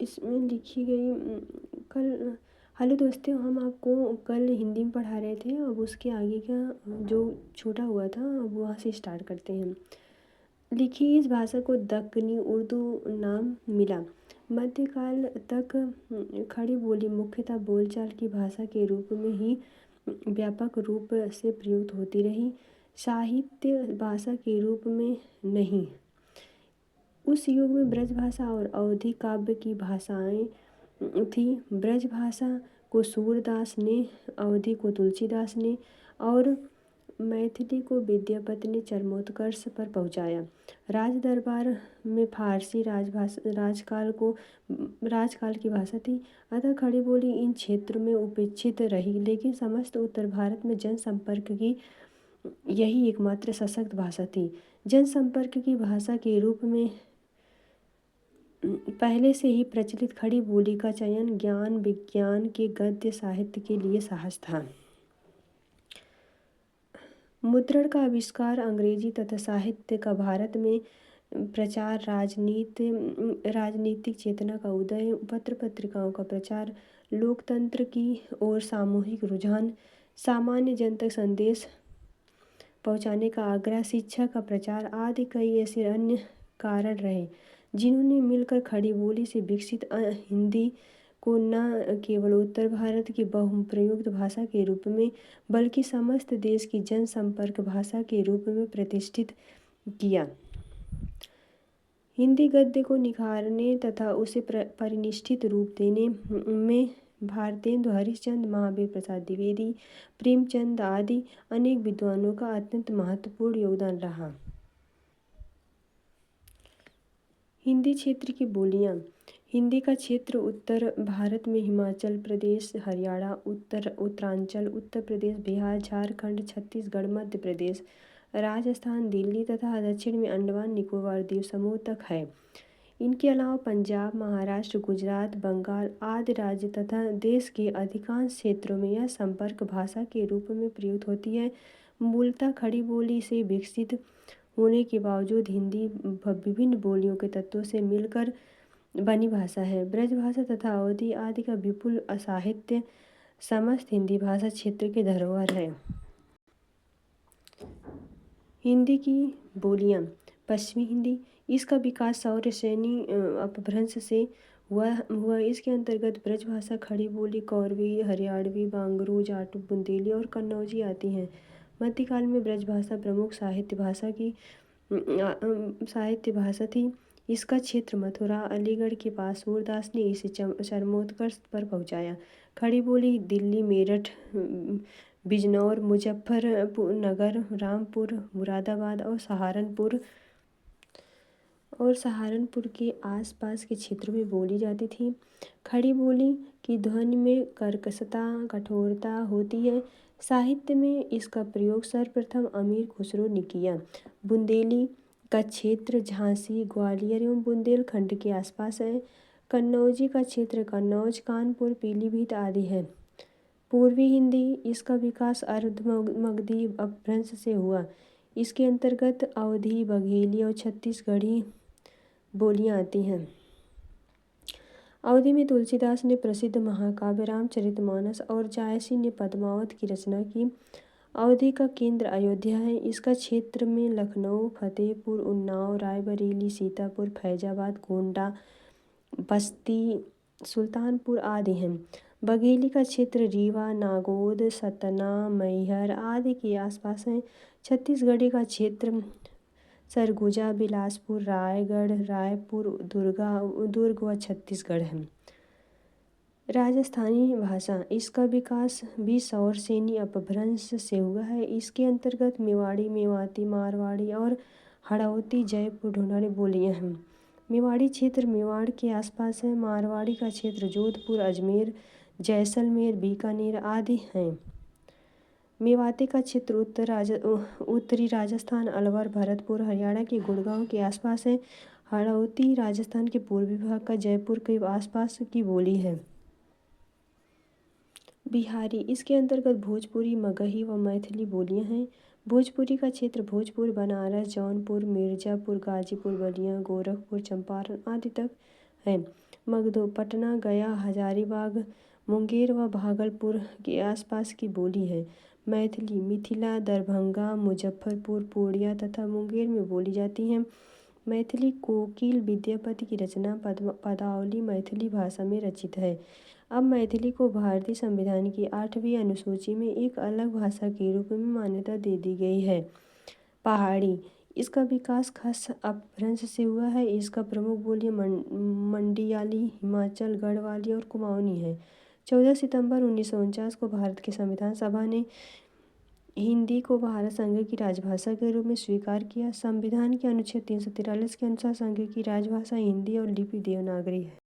इसमें लिखी गई कल हेलो दोस्तों, हम आपको कल हिंदी में पढ़ा रहे थे। अब उसके आगे का जो छूटा हुआ था अब वहाँ से स्टार्ट करते हैं। लिखी इस भाषा को दक्कनी उर्दू नाम मिला। मध्यकाल तक खड़ी बोली मुख्यतः बोलचाल की भाषा के रूप में ही व्यापक रूप से प्रयुक्त होती रही, साहित्य भाषा के रूप में नहीं। उस युग में ब्रजभाषा और अवधी काव्य की भाषाएं थी। ब्रजभाषा को सूरदास ने, अवधी को तुलसीदास ने और मैथिली को विद्यापति ने चरमोत्कर्ष पर पहुंचाया। राज दरबार में फारसी राजकाल की भाषा थी, अतः खड़ी बोली इन क्षेत्रों में उपेक्षित रही, लेकिन समस्त उत्तर भारत में जनसंपर्क की यही एकमात्र सशक्त भाषा थी। जनसंपर्क की भाषा के रूप में पहले से ही प्रचलित खड़ी बोली का चयन ज्ञान विज्ञान के गद्य साहित्य के लिए सहज था। मुद्रण का आविष्कार, अंग्रेजी तथा साहित्य का भारत में प्रचार, राजनीतिक चेतना का उदय, पत्र पत्रिकाओं का प्रचार, लोकतंत्र की ओर सामूहिक रुझान, सामान्य जन तक संदेश पहुंचाने का आग्रह, शिक्षा का प्रचार आदि कई ऐसे अन्य कारण रहे जिन्होंने मिलकर खड़ी बोली से विकसित हिंदी को न केवल उत्तर भारत की बहुप्रयुक्त भाषा के रूप में बल्कि समस्त देश की जनसंपर्क भाषा के रूप में प्रतिष्ठित किया। हिंदी गद्य को निखारने तथा उसे परिनिष्ठित रूप देने में भारतेंदु हरिश्चंद्र, महावीर प्रसाद द्विवेदी, प्रेमचंद आदि अनेक विद्वानों का अत्यंत महत्वपूर्ण योगदान रहा। हिंदी क्षेत्र की बोलियां। हिंदी का क्षेत्र उत्तर भारत में हिमाचल प्रदेश, हरियाणा, उत्तरांचल, उत्तर प्रदेश, बिहार, झारखंड, छत्तीसगढ़, मध्य प्रदेश, राजस्थान, दिल्ली तथा दक्षिण में अंडमान निकोबार द्वीप समूह तक है। इनके अलावा पंजाब, महाराष्ट्र, गुजरात, बंगाल आदि राज्य तथा देश के अधिकांश क्षेत्रों में यह संपर्क भाषा के रूप में प्रयुक्त होती है। मूलतः खड़ी बोली से विकसित होने के बावजूद हिंदी विभिन्न बोलियों के तत्वों से मिलकर बनी भाषा है। ब्रजभाषा तथा अवधी आदि का विपुल साहित्य समस्त हिंदी भाषा क्षेत्र के धरोहर है। हिंदी की बोलियां। पश्चिमी हिंदी। इसका विकास सौर श्रेणी अपभ्रंश से हुआ। इसके अंतर्गत ब्रजभाषा, खड़ी बोली, कौरवी, हरियाणवी, बांगरू, जाटू, बुंदेली और कन्नौजी आती हैं। मध्यकाल में ब्रजभाषा प्रमुख साहित्य भाषा थी। इसका क्षेत्र मथुरा, अलीगढ़ के पास सूरदास ने इसे चरमोत्कर्ष पर पहुंचाया। खड़ी बोली दिल्ली, मेरठ, बिजनौर, मुजफ्फरनगर, रामपुर, मुरादाबाद और सहारनपुर के आसपास के क्षेत्रों में बोली जाती थी। खड़ी बोली की ध्वनि में कर्कशता, कठोरता होती है। साहित्य में इसका प्रयोग सर्वप्रथम अमीर खुसरो ने किया। बुंदेली का क्षेत्र झांसी, ग्वालियर एवं बुंदेलखंड के आसपास है। कन्नौजी का क्षेत्र कन्नौज, कानपुर, पीलीभीत आदि है। पूर्वी हिंदी। इसका विकास अर्ध-मगधी अपभ्रंश से हुआ। इसके अंतर्गत अवधी, बघेली और छत्तीसगढ़ी बोलियां आती हैं। अवधी में तुलसीदास ने प्रसिद्ध महाकाव्य रामचरितमानस और जायसी ने पद्मावत की रचना की। अवधी का केंद्र अयोध्या है। इसका क्षेत्र में लखनऊ, फतेहपुर, उन्नाव, रायबरेली, सीतापुर, फैजाबाद, गोंडा, बस्ती, सुल्तानपुर आदि हैं। बघेली का क्षेत्र रीवा, नागौद, सतना, मैहर आदि के आसपास है। छत्तीसगढ़ी का क्षेत्र सरगुजा, बिलासपुर, रायगढ़, रायपुर, दुर्ग व छत्तीसगढ़ है। राजस्थानी भाषा। इसका विकास भी सौर श्रेणी अपभ्रंश से हुआ है। इसके अंतर्गत मेवाड़ी, मेवाती, मारवाड़ी और हड़ौती, जयपुर, ढूंढानी बोलियां हैं। मेवाड़ी क्षेत्र मेवाड़ के आसपास है। मारवाड़ी का क्षेत्र जोधपुर, अजमेर, जैसलमेर, बीकानेर आदि हैं। मेवाती का क्षेत्र उत्तरी राजस्थान, अलवर, भरतपुर, हरियाणा के गुड़गांव के आसपास है। हड़ौती राजस्थान के पूर्वी भाग का जयपुर के आसपास की बोली है। बिहारी। इसके अंतर्गत भोजपुरी, मगही व मैथिली बोलियां हैं। भोजपुरी का क्षेत्र भोजपुर, बनारस, जौनपुर, मिर्जापुर, गाजीपुर, बलिया, गोरखपुर, चंपारण आदि तक है। मगध, पटना, गया, हजारीबाग, मुंगेर व भागलपुर के आसपास की बोली है। मैथिली मिथिला, दरभंगा, मुजफ्फरपुर, पूर्णिया तथा मुंगेर में बोली जाती है। मैथिली कोकिल विद्यापति की रचना पदावली मैथिली भाषा में रचित है। अब मैथिली को भारतीय संविधान की 8वीं अनुसूची में एक अलग भाषा के रूप में मान्यता दे दी गई है। पहाड़ी, इसका विकास खास अपभ्रंश से हुआ है। इसका प्रमुख बोलियां मंडियाली, हिमाचल, गढ़वाली और कुमाऊनी है। 14 सितंबर 1949 को भारत की संविधान सभा ने हिंदी को भारत संघ की राजभाषा के रूप में स्वीकार किया। संविधान के अनुच्छेद 343 के अनुसार संघ की राजभाषा हिंदी और लिपि देवनागरी है।